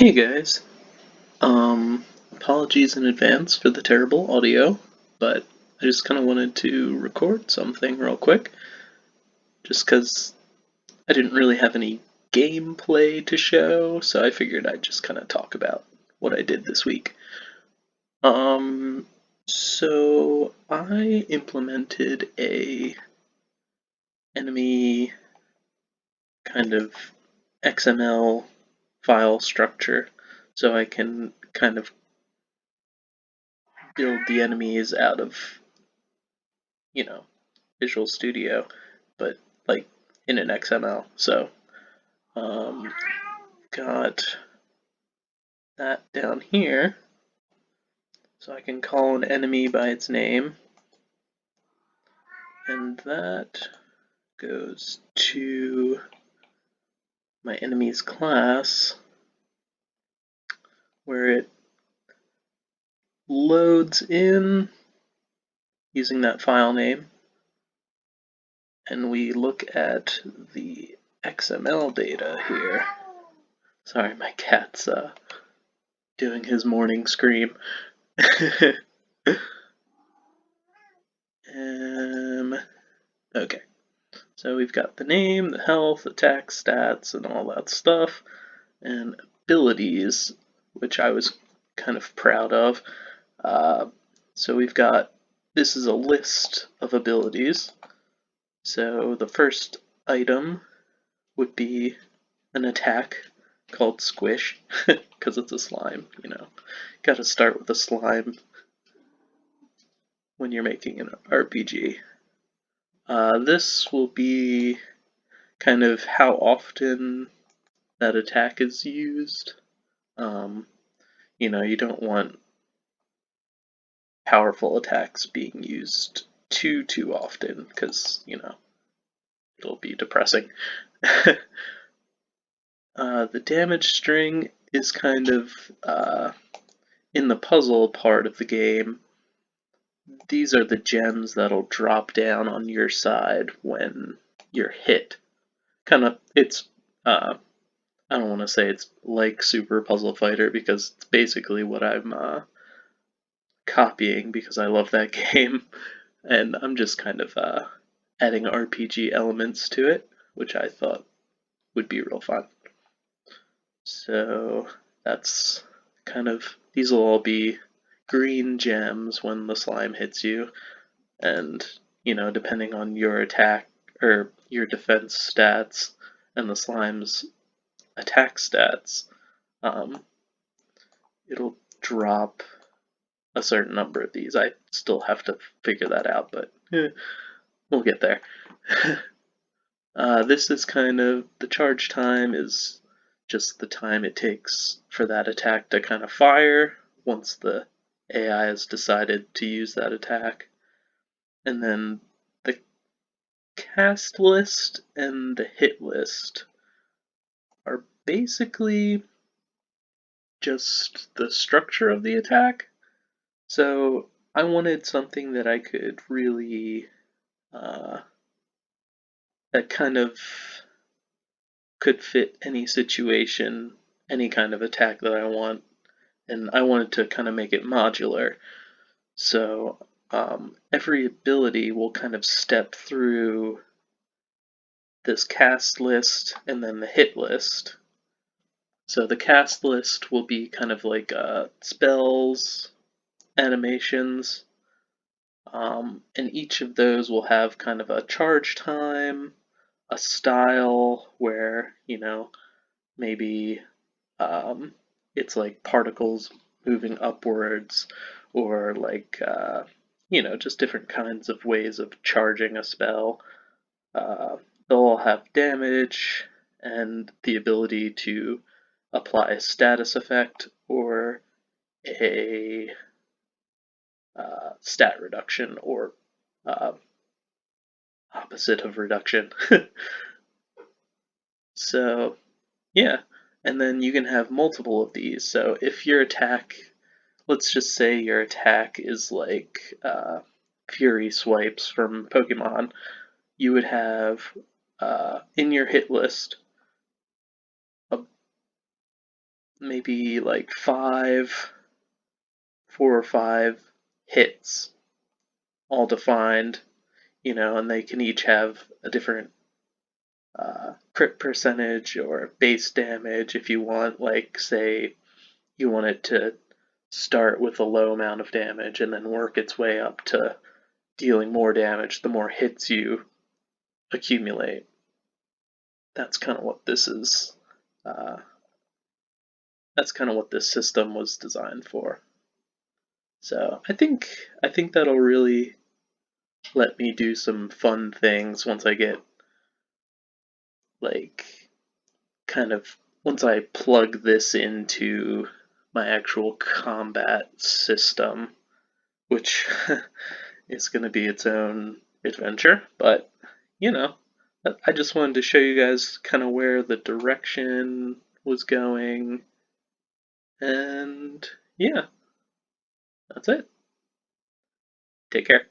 Hey guys, apologies in advance for the terrible audio, but I just kind of wanted to record something real quick, just because I didn't really have any gameplay to show, so I figured I'd just kind of talk about what I did this week. Um, so I implemented a enemy kind of XML file structure, so I can kind of build the enemies out of, you know, Visual Studio, but like in an XML. So, um, got that down here. So I can call an enemy by its name, and that goes to my enemy's class, where it loads in using that file name, and we look at the XML data here. Sorry, my cat's doing his morning scream. Okay, so we've got the name, the health, attack stats, and all that stuff, and abilities, which I was kind of proud of. So we've got, this is a list of abilities. So the first item would be an attack called Squish, because it's a slime, you know. Gotta start with a slime when you're making an RPG. This will be kind of how often that attack is used. You don't want powerful attacks being used too often, because, it'll be depressing. The damage string is kind of in the puzzle part of the game. These are the gems that'll drop down on your side when you're hit. It's I don't want to say it's like Super Puzzle Fighter, because it's basically what I'm copying, because I love that game, and I'm just kind of adding RPG elements to it, which I thought would be real fun. So that's these will all be green gems when the slime hits you, and depending on your attack or your defense stats and the slime's attack stats, it'll drop a certain number of these. I still have to figure that out, but we'll get there. This is the charge time is just the time it takes for that attack to kind of fire once the AI has decided to use that attack. And then the cast list and the hit list are basically just the structure of the attack. So I wanted something that I could really, that kind of could fit any situation, any kind of attack that I want, and I wanted to kind of make it modular. So every ability will kind of step through this cast list and then the hit list. So the cast list will be kind of like spells, animations, and each of those will have kind of a charge time, a style where, maybe it's like particles moving upwards, or like, just different kinds of ways of charging a spell. They'll all have damage and the ability to apply a status effect or a stat reduction, or uh, opposite of reduction. So, yeah. And then you can have multiple of these. So if your attack, let's just say your attack is like Fury Swipes from Pokemon, you would have in your hit list maybe like 4 or 5 hits, all defined, and they can each have a different crit percentage or base damage if you want, like, say, you want it to start with a low amount of damage and then work its way up to dealing more damage the more hits you accumulate. That's kind of what this is. Uh, that's kind of what this system was designed for. So I think that'll really let me do some fun things once I get, like, kind of once I plug this into my actual combat system, which is going to be its own adventure. But, you know, I just wanted to show you guys kind of where the direction was going. And yeah, that's it. Take care.